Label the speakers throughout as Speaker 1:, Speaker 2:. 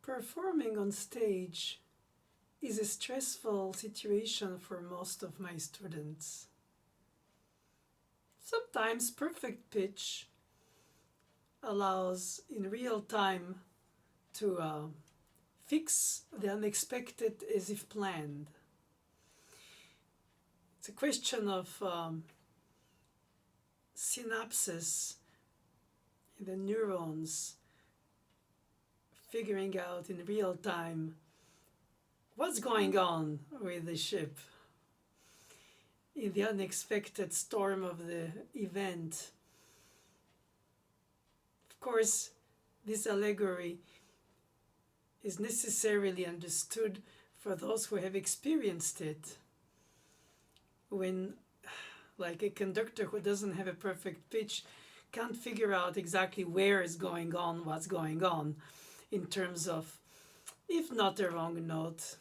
Speaker 1: Performing on stage is a stressful situation for most of my students. Sometimes perfect pitch allows in real time to fix the unexpected as if planned. It's a question of synapses in the neurons, figuring out in real time what's going on with the ship in the unexpected storm of the event. Of course, this allegory is necessarily understood for those who have experienced it. When, like a conductor who doesn't have a perfect pitch, can't figure out exactly where is going on, what's going on, in terms of, if not a wrong note,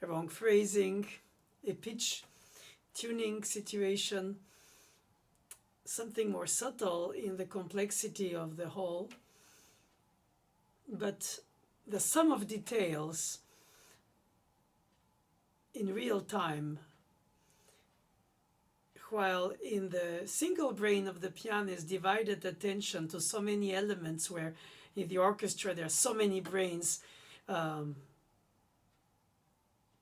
Speaker 1: a wrong phrasing, a pitch tuning situation, something more subtle in the complexity of the whole. But the sum of details in real time, while in the single brain of the pianist divided attention to so many elements, where in the orchestra there are so many brains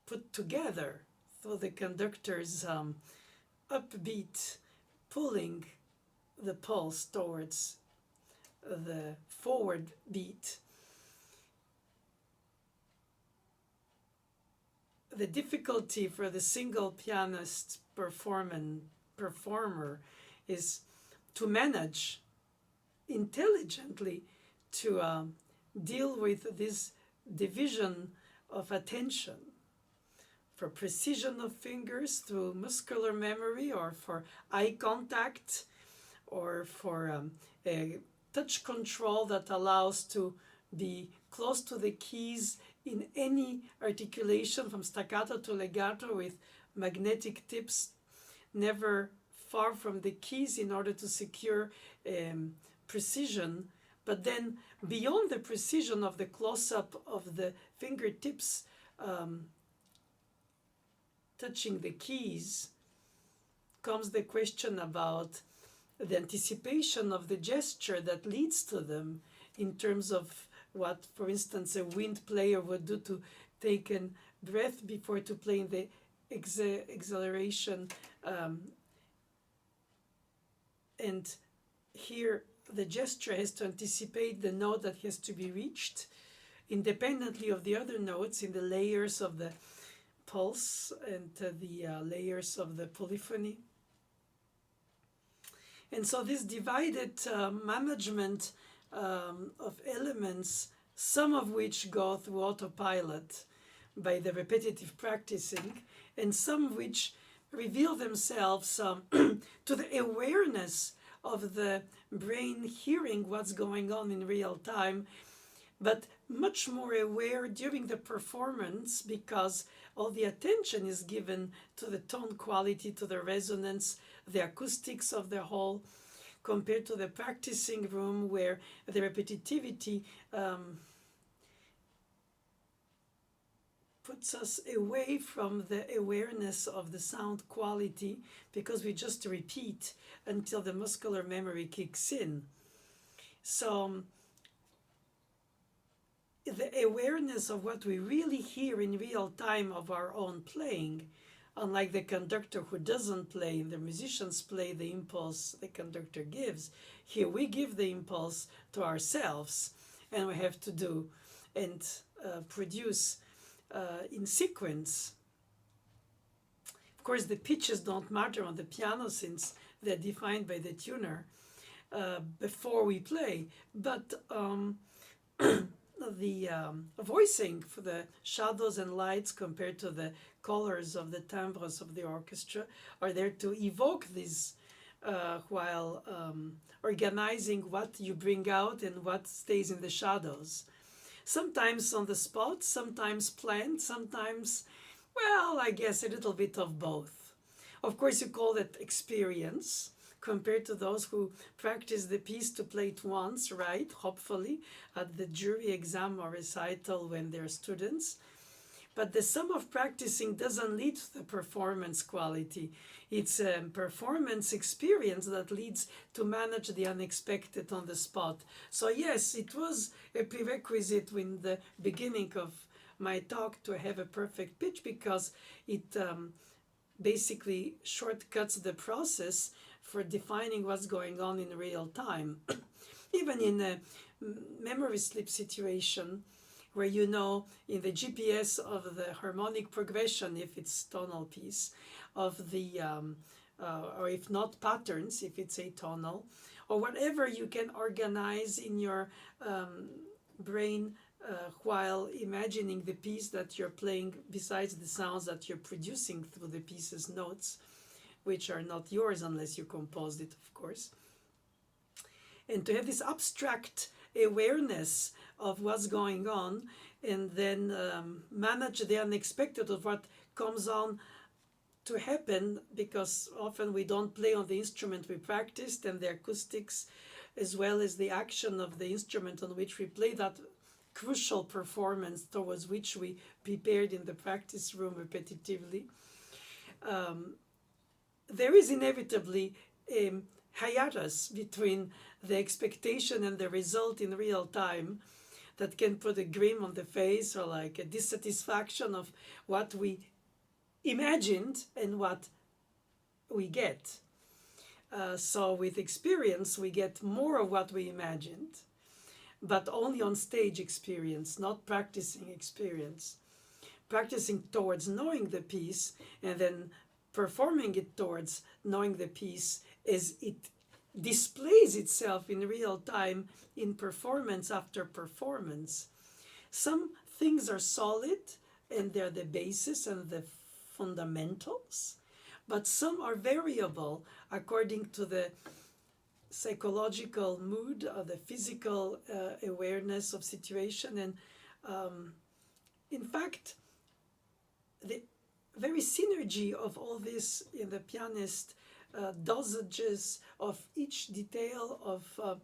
Speaker 1: put together, so the conductor's upbeat pulling the pulse towards the forward beat. The difficulty for the single pianist performer is to manage intelligently to deal with this division of attention, for precision of fingers through muscular memory, or for eye contact, or for a touch control that allows to be close to the keys in any articulation from staccato to legato, with magnetic tips never far from the keys in order to secure precision. But then beyond the precision of the close-up of the fingertips touching the keys, comes the question about the anticipation of the gesture that leads to them, in terms of what, for instance, a wind player would do to take a breath before to play in the acceleration. And here the gesture has to anticipate the note that has to be reached, independently of the other notes in the layers of the pulse and the layers of the polyphony. And so this divided management of elements, some of which go through autopilot by the repetitive practicing, and some which reveal themselves to the awareness of the brain hearing what's going on in real time, but much more aware during the performance, because all the attention is given to the tone quality, to the resonance, the acoustics of the whole, compared to the practicing room, where the repetitivity puts us away from the awareness of the sound quality, because we just repeat until the muscular memory kicks in. So the awareness of what we really hear in real time of our own playing, unlike the conductor who doesn't play, the musicians play the impulse the conductor gives. Here we give the impulse to ourselves, and we have to do and produce in sequence. Of course, the pitches don't matter on the piano, since they're defined by the tuner before we play, but the voicing for the shadows and lights compared to the colors of the timbres of the orchestra are there to evoke this, while organizing what you bring out and what stays in the shadows. Sometimes on the spot, sometimes planned, sometimes, well, I guess a little bit of both. Of course, you call that experience, compared to those who practice the piece to play it once, right? Hopefully, at the jury exam or recital when they're students. But the sum of practicing doesn't lead to the performance quality. It's a performance experience that leads to manage the unexpected on the spot. So yes, it was a prerequisite in the beginning of my talk to have a perfect pitch, because it basically shortcuts the process for defining what's going on in real time. Even in a memory slip situation, where you know in the GPS of the harmonic progression, if it's tonal piece, of the, or if not patterns, if it's atonal, or whatever you can organize in your brain while imagining the piece that you're playing, besides the sounds that you're producing through the piece's notes, which are not yours unless you composed it, of course. And to have this abstract awareness of what's going on, and then manage the unexpected of what comes on to happen, because often we don't play on the instrument we practiced, and the acoustics as well as the action of the instrument on which we play, that crucial performance towards which we prepared in the practice room repetitively. There is inevitably a hiatus between the expectation and the result in real time, that can put a grin on the face, or like a dissatisfaction of what we imagined and what we get. So with experience, we get more of what we imagined, but only on stage experience, not practicing experience. Practicing towards knowing the piece, and then performing it towards knowing the piece as it displays itself in real time in performance after performance. Some things are solid and they're the basis and the fundamentals, but some are variable according to the psychological mood or the physical awareness of situation. And in fact, the very synergy of all this in the pianist dosages of each detail of,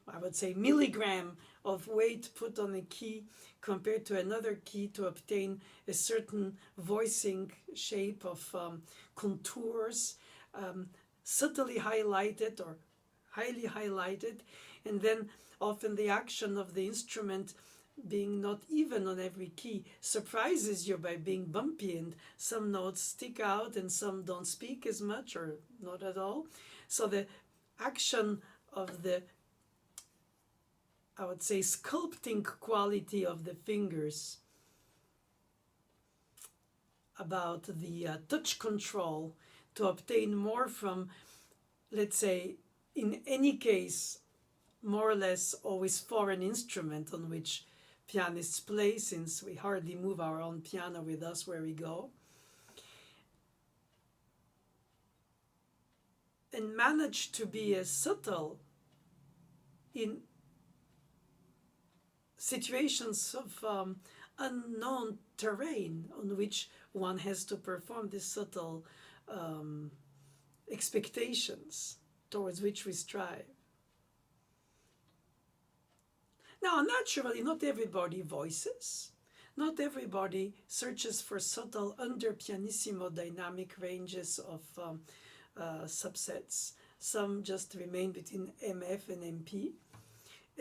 Speaker 1: I would say, milligram of weight put on a key compared to another key to obtain a certain voicing shape of contours, subtly highlighted or highly highlighted, and then often the action of the instrument being not even on every key surprises you by being bumpy, and some notes stick out and some don't speak as much or not at all. So the action of the, I would say, sculpting quality of the fingers, about the touch control to obtain more from, let's say, in any case, more or less always foreign instrument on which pianists play, since we hardly move our own piano with us where we go, and manage to be as subtle in situations of unknown terrain on which one has to perform these subtle expectations towards which we strive. Now, naturally, not everybody voices. Not everybody searches for subtle under pianissimo dynamic ranges of subsets. Some just remain between MF and MP.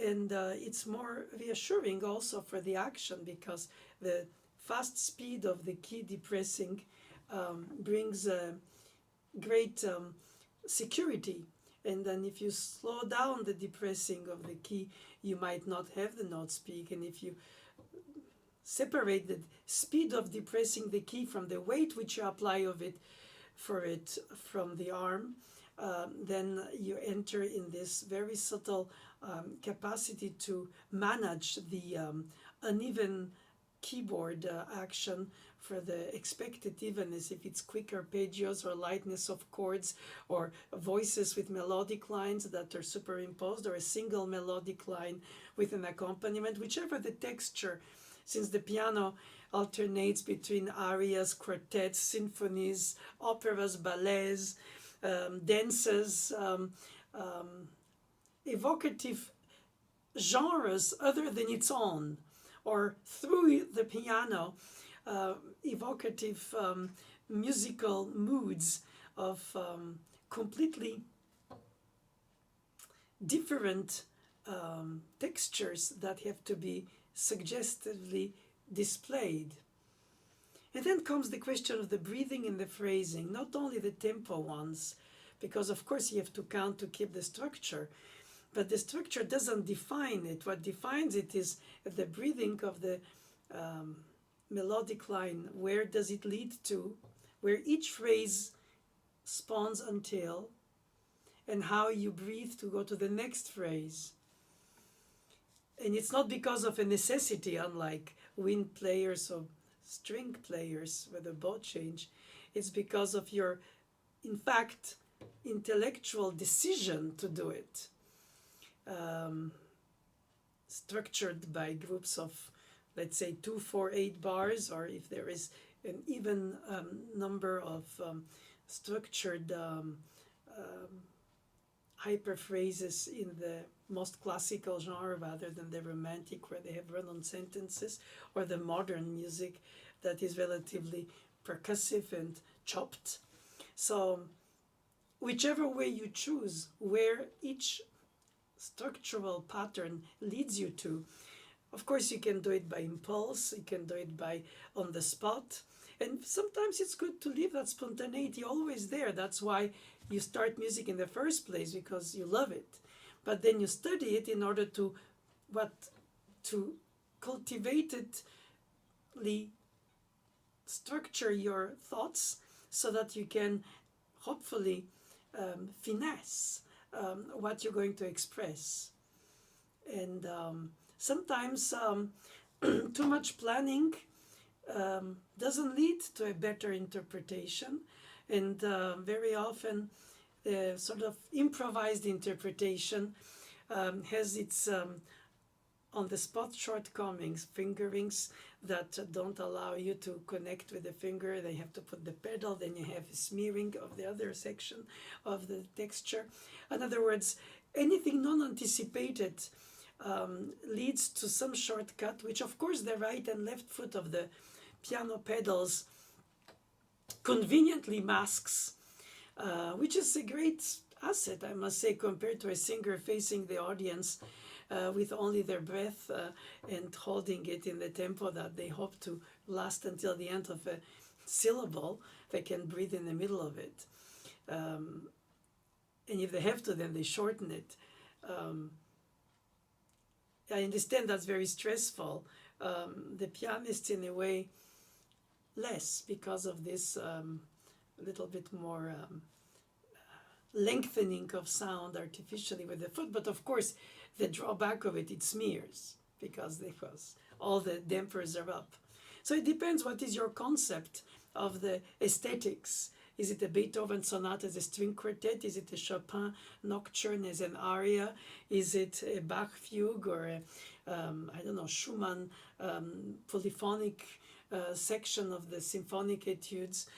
Speaker 1: And it's more reassuring also for the action, because the fast speed of the key depressing brings a great security. And then if you slow down the depressing of the key, you might not have the note speak. And if you separate the speed of depressing the key from the weight which you apply of it for it from the arm, then you enter in this very subtle capacity to manage the uneven keyboard action for the expected evenness, if it's quick arpeggios or lightness of chords or voices with melodic lines that are superimposed, or a single melodic line with an accompaniment, whichever the texture, since the piano alternates between arias, quartets, symphonies, operas, ballets, dances, evocative genres other than its own, or through the piano, evocative musical moods of completely different textures that have to be suggestively displayed. And then comes the question of the breathing and the phrasing, not only the tempo ones, because of course you have to count to keep the structure, but the structure doesn't define it. What defines it is the breathing of the melodic line. Where does it lead to? Where each phrase spawns until, and how you breathe to go to the next phrase. And it's not because of a necessity, unlike wind players or string players with a bow change. It's because of your, in fact, intellectual decision to do it. Structured by groups of, let's say, 2, 4, 8 bars, or if there is an even number of structured hyperphrases in the most classical genre rather than the romantic where they have run-on sentences, or the modern music that is relatively percussive and chopped. So whichever way you choose, where each structural pattern leads you to, of course you can do it by impulse, you can do it by on the spot, and sometimes it's good to leave that spontaneity always there. That's why you start music in the first place, because you love it, but then you study it in order to cultivatedly structure your thoughts so that you can hopefully finesse what you're going to express. And sometimes too much planning doesn't lead to a better interpretation, and very often the sort of improvised interpretation has its on the spot shortcomings, fingerings that don't allow you to connect with the finger. They have to put the pedal, then you have a smearing of the other section of the texture. In other words, anything non-anticipated leads to some shortcut, which of course the right and left foot of the piano pedals conveniently masks, which is a great asset, I must say, compared to a singer facing the audience with only their breath and holding it in the tempo that they hope to last until the end of a syllable. They can breathe in the middle of it. And if they have to, then they shorten it. I understand that's very stressful. The pianists, in a way, less, because of this little bit more lengthening of sound artificially with the foot. But of course, the drawback of it smears because all the dampers are up. So it depends what is your concept of the aesthetics. Is it a Beethoven sonata as a string quartet? Is it a Chopin nocturne as an aria? Is it a Bach fugue or a, I don't know, Schumann polyphonic section of the symphonic etudes?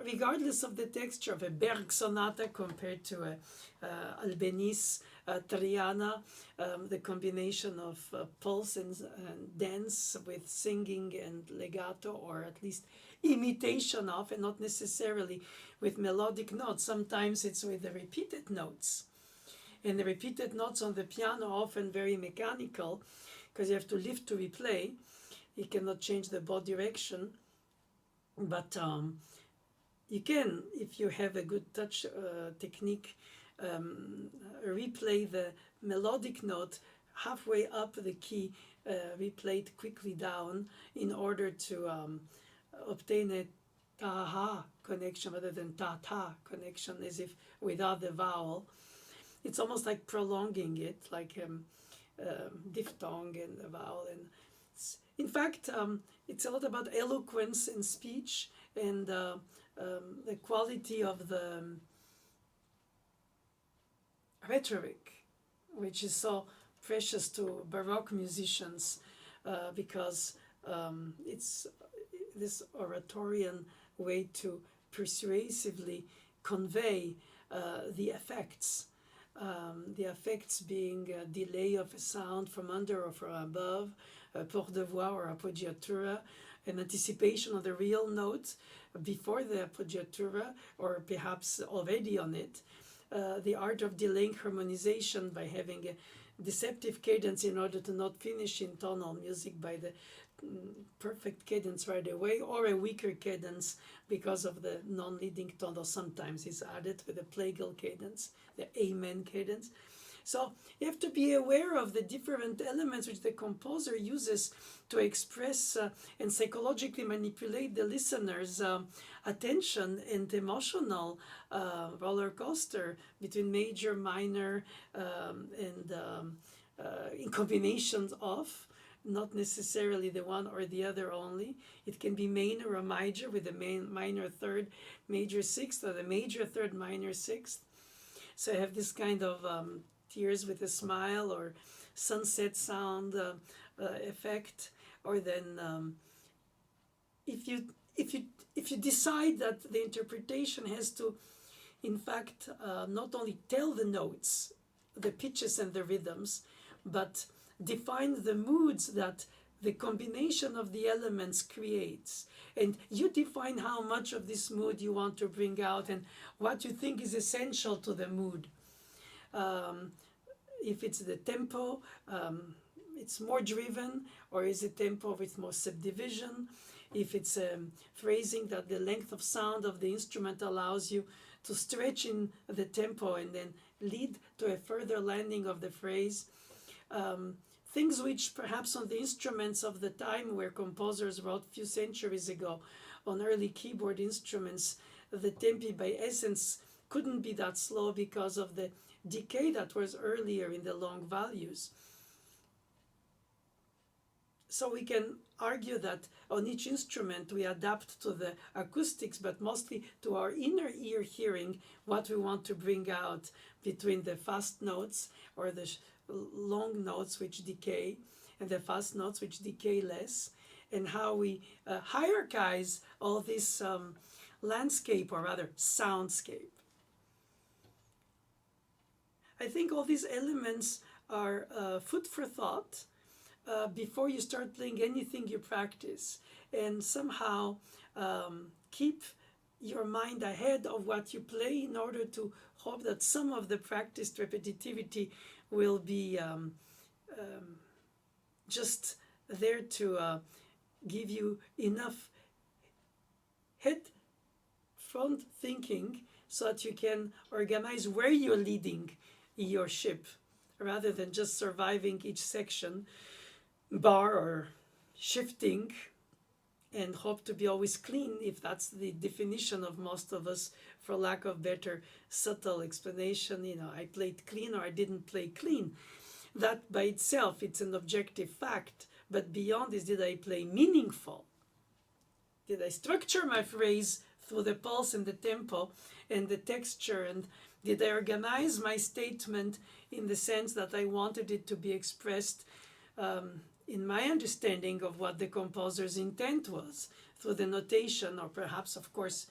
Speaker 1: Regardless of the texture of a Berg sonata compared to a Albeniz Triana, the combination of pulse and dance with singing and legato, or at least imitation of, and not necessarily with melodic notes. Sometimes it's with the repeated notes. And the repeated notes on the piano are often very mechanical, because you have to lift to replay. You cannot change the bow direction. But you can, if you have a good touch technique, replay the melodic note halfway up the key, replay it quickly down in order to obtain a ta-ha connection rather than ta-ta connection, as if without the vowel. It's almost like prolonging it, like diphthong and the vowel. And in fact, it's a lot about eloquence in speech and the quality of the rhetoric, which is so precious to Baroque musicians, because it's this oratorian way to persuasively convey the effects. The effects being a delay of a sound from under or from above, a port de voix or appoggiatura, an anticipation of the real note before the appoggiatura or perhaps already on it. The art of delaying harmonization by having a deceptive cadence in order to not finish in tonal music by the perfect cadence right away, or a weaker cadence because of the non-leading tonal sometimes is added with a plagal cadence, the amen cadence. So you have to be aware of the different elements which the composer uses to express and psychologically manipulate the listener's attention and emotional roller coaster between major, minor, and in combinations of, not necessarily the one or the other only. It can be minor or major with a minor third, major sixth, or the major third, minor sixth. So I have this kind of tears with a smile or sunset sound effect. Or then if you decide that the interpretation has to, in fact, not only tell the notes, the pitches and the rhythms, but define the moods that the combination of the elements creates. And you define how much of this mood you want to bring out and what you think is essential to the mood. If it's the tempo, it's more driven, or is it tempo with more subdivision? If it's phrasing that the length of sound of the instrument allows you to stretch in the tempo and then lead to a further landing of the phrase. Things which perhaps on the instruments of the time where composers wrote a few centuries ago on early keyboard instruments, the tempi by essence couldn't be that slow because of the decay that was earlier in the long values. So we can argue that on each instrument we adapt to the acoustics, but mostly to our inner ear hearing what we want to bring out between the fast notes or the long notes which decay and the fast notes which decay less, and how we hierarchize all this landscape, or rather soundscape. I think all these elements are food for thought before you start playing anything you practice, and somehow keep your mind ahead of what you play in order to hope that some of the practiced repetitivity will be just there to give you enough head front thinking so that you can organize where you're leading your ship rather than just surviving each section bar or shifting and hope to be always clean, if that's the definition of most of us, for lack of better subtle explanation. I played clean or I didn't play clean. That by itself, it's an objective fact. But beyond this, did I play meaningful? Did I structure my phrase through the pulse and the tempo and the texture? And did I organize my statement in the sense that I wanted it to be expressed in my understanding of what the composer's intent was through the notation, or perhaps, of course,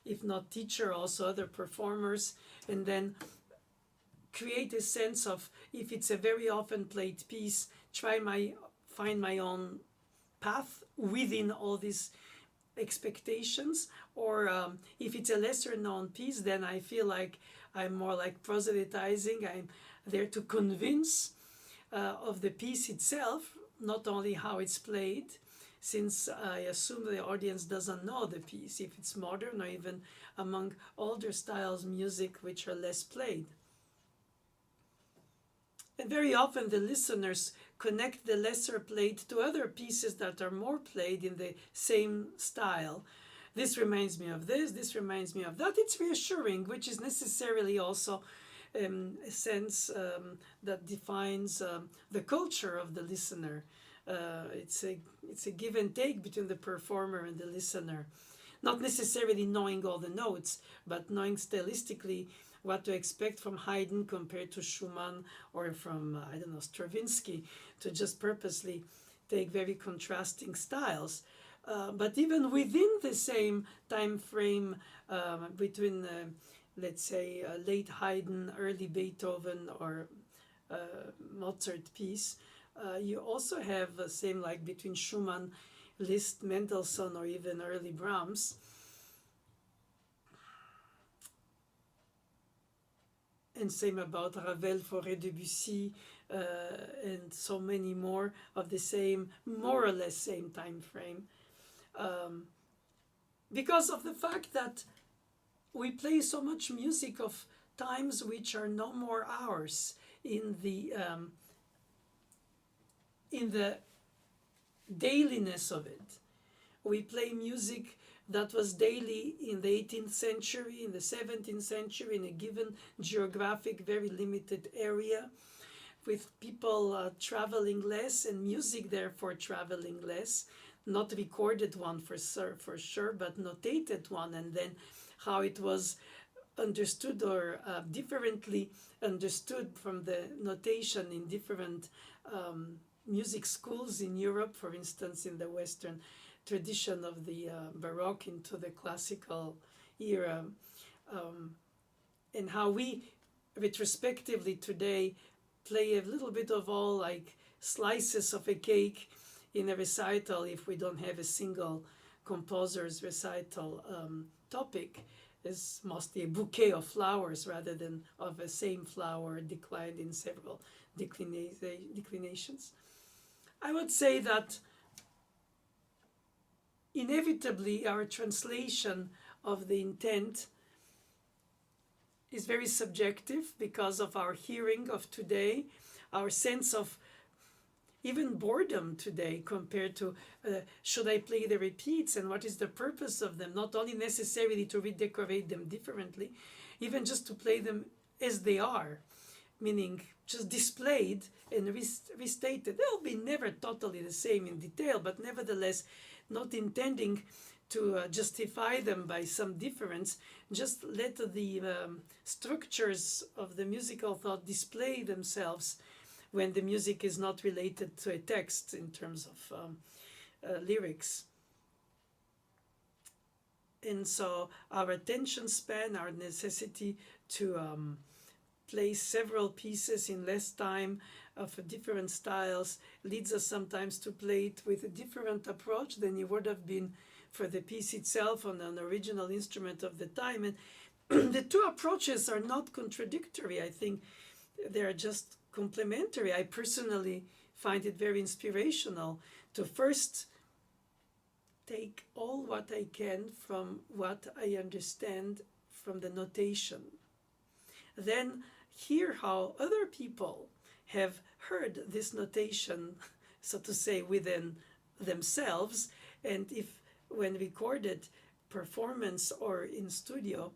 Speaker 1: if not teacher, also other performers, and then create a sense of, if it's a very often played piece, find my own path within all these expectations, or if it's a lesser known piece, then I feel like I'm more like proselytizing. I'm there to convince of the piece itself, not only how it's played, since I assume the audience doesn't know the piece, if it's modern or even among older styles music which are less played. And very often the listeners connect the lesser played to other pieces that are more played in the same style. This reminds me of this reminds me of that. It's reassuring, which is necessarily also a sense that defines the culture of the listener. It's a give and take between the performer and the listener. Not necessarily knowing all the notes, but knowing stylistically what to expect from Haydn compared to Schumann, or from, Stravinsky, to just purposely take very contrasting styles. But even within the same time frame between let's say, late Haydn, early Beethoven, or Mozart piece. You also have the same like between Schumann, Liszt, Mendelssohn, or even early Brahms. And same about Ravel, Fauré, Debussy, and so many more of the same, more or less same time frame. Because of the fact that we play so much music of times which are no more ours in the dailiness of it. We play music that was daily in the 18th century, in the 17th century, in a given geographic, very limited area, with people traveling less and music therefore traveling less. Not recorded one for sure, but notated one, and then how it was understood or differently understood from the notation in different music schools in Europe, for instance, in the Western tradition of the Baroque into the classical era, and how we retrospectively today play a little bit of all, like slices of a cake in a recital if we don't have a single composer's recital topic. Is mostly a bouquet of flowers rather than of a same flower declined in several declinations. I would say that inevitably our translation of the intent is very subjective because of our hearing of today, our sense of even boredom today compared to should I play the repeats and what is the purpose of them, not only necessarily to redecorate them differently, even just to play them as they are, meaning just displayed and restated. They'll be never totally the same in detail, but nevertheless not intending to justify them by some difference, just let the structures of the musical thought display themselves when the music is not related to a text in terms of lyrics. And so our attention span, our necessity to play several pieces in less time of different styles leads us sometimes to play it with a different approach than it would have been for the piece itself on an original instrument of the time. And the two approaches are not contradictory. I think they are just complementary. I personally find it very inspirational to first take all what I can from what I understand from the notation. Then hear how other people have heard this notation, so to say, within themselves, and if when recorded performance or in studio,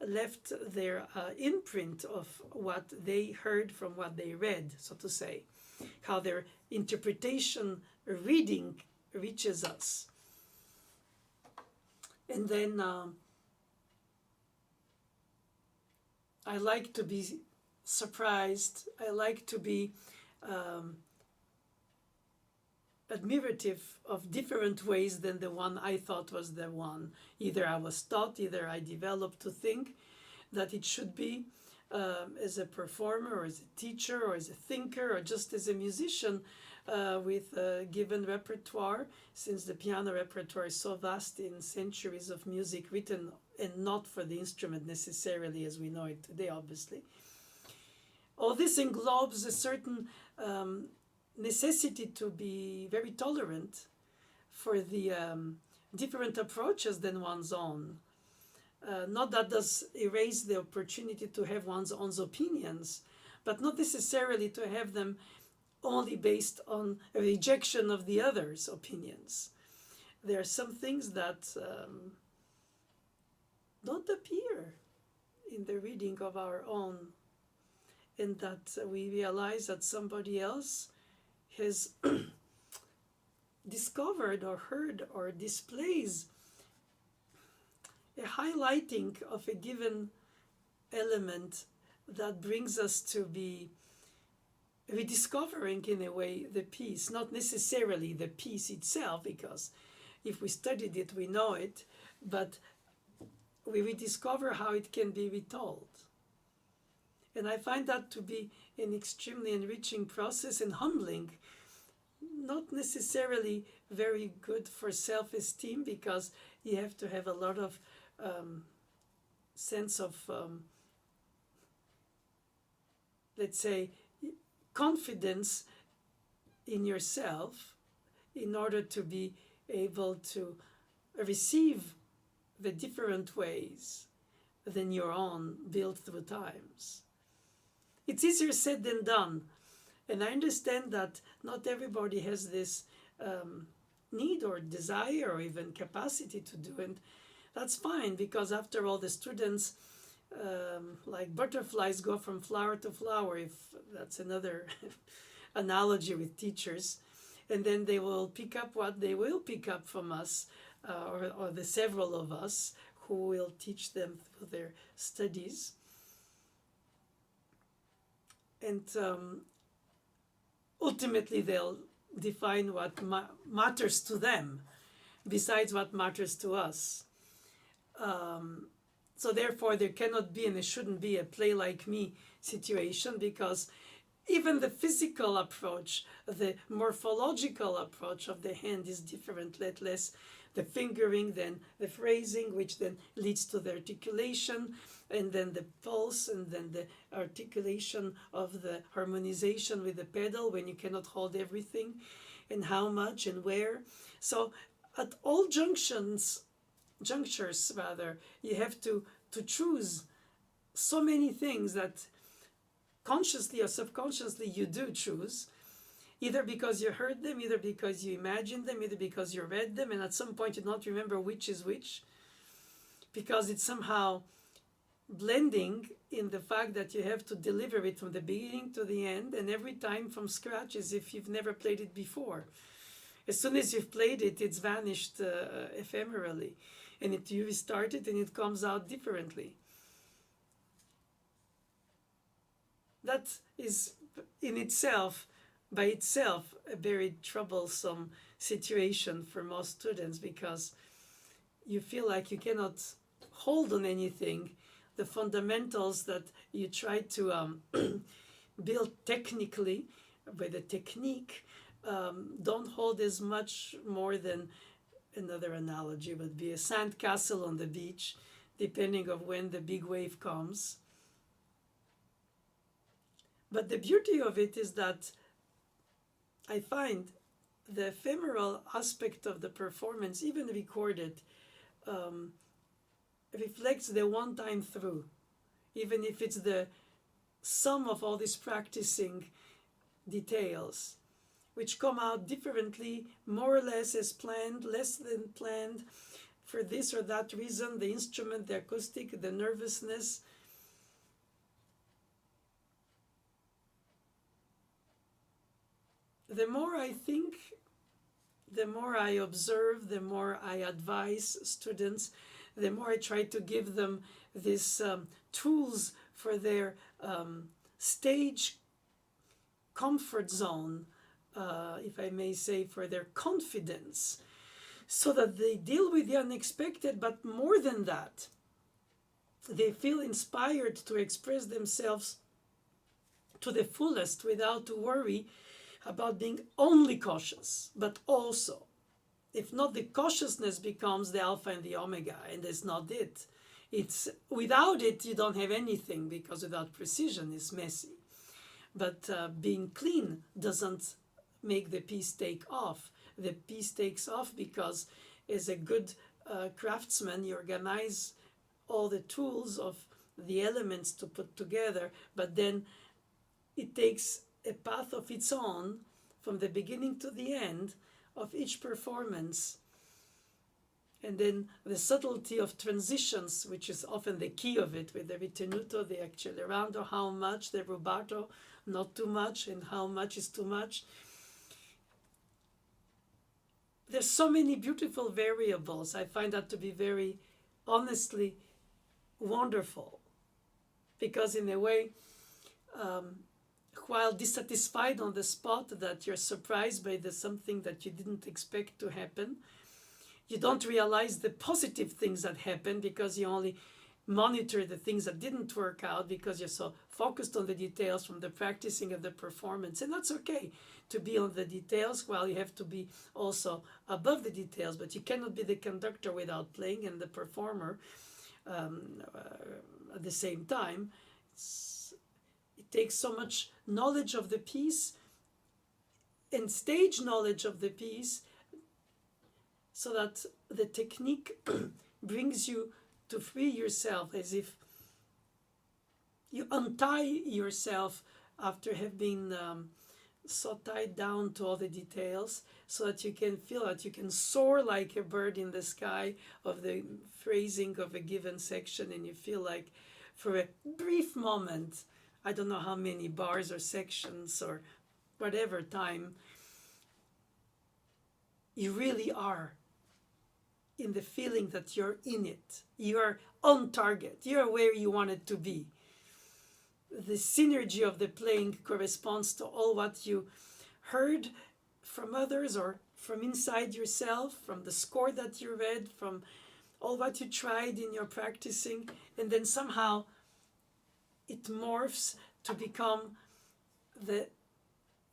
Speaker 1: left their imprint of what they heard from what they read, so to say, how their interpretation reading reaches us. And then I like to be surprised. I like to be admirative of different ways than the one I thought was the one. Either I was taught, either I developed to think that it should be as a performer or as a teacher or as a thinker or just as a musician with a given repertoire, since the piano repertoire is so vast in centuries of music written and not for the instrument necessarily as we know it today, obviously. All this englobes a certain necessity to be very tolerant for the different approaches than one's own. Not that does erase the opportunity to have one's own opinions, but not necessarily to have them only based on a rejection of the other's opinions. There are some things that don't appear in the reading of our own, and that we realize that somebody else has discovered or heard or displays a highlighting of a given element that brings us to be rediscovering in a way the piece, not necessarily the piece itself, because if we studied it we know it, but we rediscover how it can be retold. And I find that to be an extremely enriching process and humbling, not necessarily very good for self-esteem, because you have to have a lot of sense of, let's say, confidence in yourself in order to be able to receive the different ways than your own built through times. It's easier said than done. And I understand that not everybody has this need or desire or even capacity to do it. That's fine, because after all, the students, like butterflies, go from flower to flower, if that's another analogy with teachers. And then they will pick up what they will pick up from us, or the several of us who will teach them through their studies. And ultimately, they'll define what matters to them, besides what matters to us. So therefore, there cannot be, and there shouldn't be, a play like me situation, because even the physical approach, the morphological approach of the hand is different, let less the fingering, then the phrasing, which then leads to the articulation, and then the pulse, and then the articulation of the harmonization with the pedal when you cannot hold everything, and how much and where. So at all junctures, you have to choose so many things that consciously or subconsciously you do choose, either because you heard them, either because you imagined them, either because you read them, and at some point you don't remember which is which, because it's somehow blending in the fact that you have to deliver it from the beginning to the end, and every time from scratch, as if you've never played it before. As soon as you've played it, it's vanished ephemerally, and you restart it and it comes out differently. That is in itself, by itself, a very troublesome situation for most students, because you feel like you cannot hold on anything. The fundamentals that you try to build technically with a technique don't hold as much more than, another analogy would be a sand castle on the beach, depending on when the big wave comes. But the beauty of it is that I find the ephemeral aspect of the performance, even recorded, reflects the one time through, even if it's the sum of all these practicing details, which come out differently, more or less as planned, less than planned, for this or that reason, the instrument, the acoustic, the nervousness. The more I think, the more I observe, the more I advise students, the more I try to give them these tools for their stage comfort zone, if I may say, for their confidence, so that they deal with the unexpected, but more than that, they feel inspired to express themselves to the fullest without to worry about being only cautious, but also, if not, the cautiousness becomes the alpha and the omega, and it's not it. It's without it you don't have anything, because without precision it's messy. But being clean doesn't make the piece take off. The piece takes off because, as a good craftsman, you organize all the tools of the elements to put together, but then it takes a path of its own from the beginning to the end of each performance. And then the subtlety of transitions, which is often the key of it, with the ritenuto, the accelerando, how much, the rubato, not too much, and how much is too much. There's so many beautiful variables. I find that to be very, honestly, wonderful, because in a way, while dissatisfied on the spot that you're surprised by something that you didn't expect to happen, you don't realize the positive things that happen because you only monitor the things that didn't work out because you're so focused on the details from the practicing of the performance. And that's okay to be on the details while you have to be also above the details, but you cannot be the conductor without playing and the performer at the same time. It takes so much knowledge of the piece and stage knowledge of the piece so that the technique brings you to free yourself, as if you untie yourself after have been so tied down to all the details, so that you can feel that you can soar like a bird in the sky of the phrasing of a given section, and you feel like for a brief moment, I don't know how many bars or sections or whatever time, you really are in the feeling that you're in it. You're on target. You're where you want it to be. The synergy of the playing corresponds to all what you heard from others or from inside yourself, from the score that you read, from all what you tried in your practicing, and then somehow it morphs to become the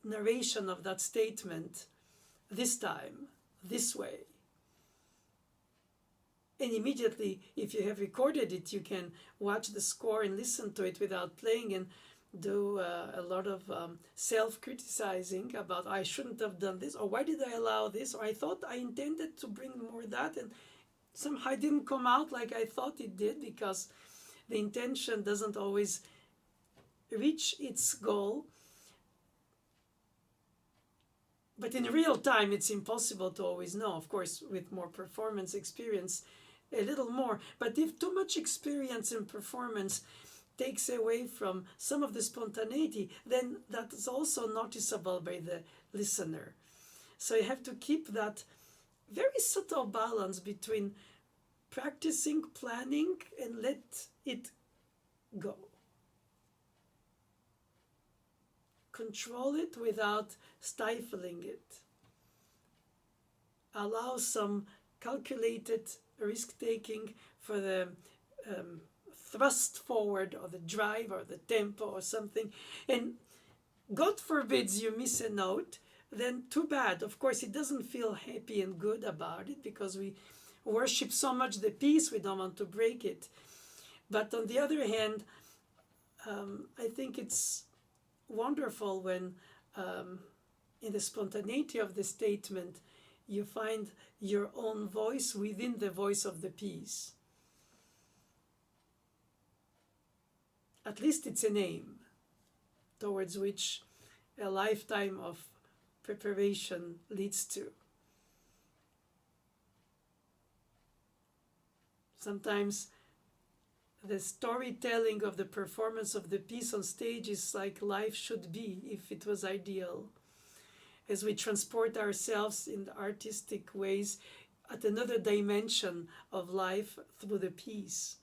Speaker 1: narration of that statement, this time, this way. And immediately, if you have recorded it, you can watch the score and listen to it without playing and do a lot of self-criticizing about, I shouldn't have done this, or why did I allow this, or I thought I intended to bring more of that, and somehow it didn't come out like I thought it did, because the intention doesn't always reach its goal. But in real time, it's impossible to always know. Of course, with more performance experience, a little more. But if too much experience in performance takes away from some of the spontaneity, then that is also noticeable by the listener. So you have to keep that very subtle balance between practicing, planning, and let it go. Control it without stifling it. Allow some calculated risk-taking for the thrust forward or the drive or the tempo or something. And God forbids you miss a note, then too bad. Of course, it doesn't feel happy and good about it because we worship so much the piece, we don't want to break it. But on the other hand, I think it's wonderful when in the spontaneity of the statement you find your own voice within the voice of the piece. At least it's an aim towards which a lifetime of preparation leads to. Sometimes the storytelling of the performance of the piece on stage is like life should be if it was ideal. As we transport ourselves in artistic ways at another dimension of life through the piece.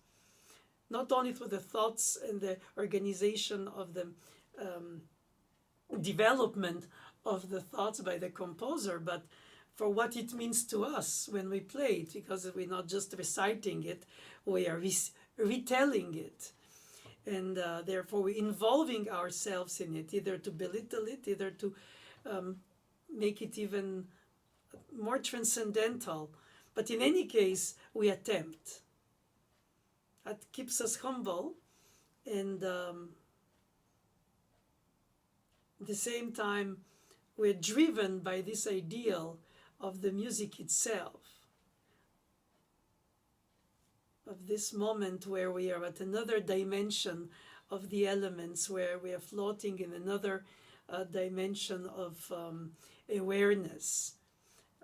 Speaker 1: Not only through the thoughts and the organization of the development of the thoughts by the composer, but for what it means to us when we play it, because we're not just reciting it, we are retelling it. And therefore we're involving ourselves in it, either to belittle it, either to make it even more transcendental. But in any case, we attempt. That keeps us humble, and at the same time, we're driven by this ideal of the music itself, of this moment where we are at another dimension of the elements, where we are floating in another dimension of awareness,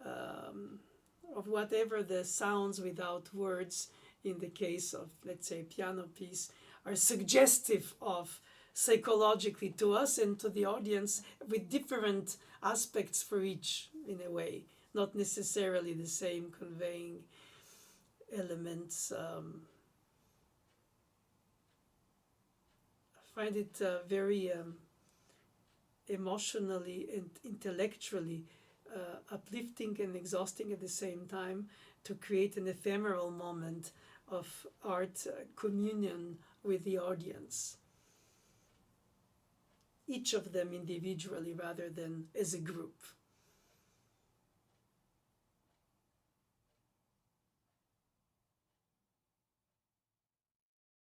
Speaker 1: of whatever the sounds without words, in the case of, let's say, a piano piece, are suggestive of psychologically to us and to the audience, with different aspects for each, in a way, not necessarily the same conveying elements. I find it very emotionally and intellectually uplifting and exhausting at the same time, to create an ephemeral moment of art communion with the audience, each of them individually rather than as a group.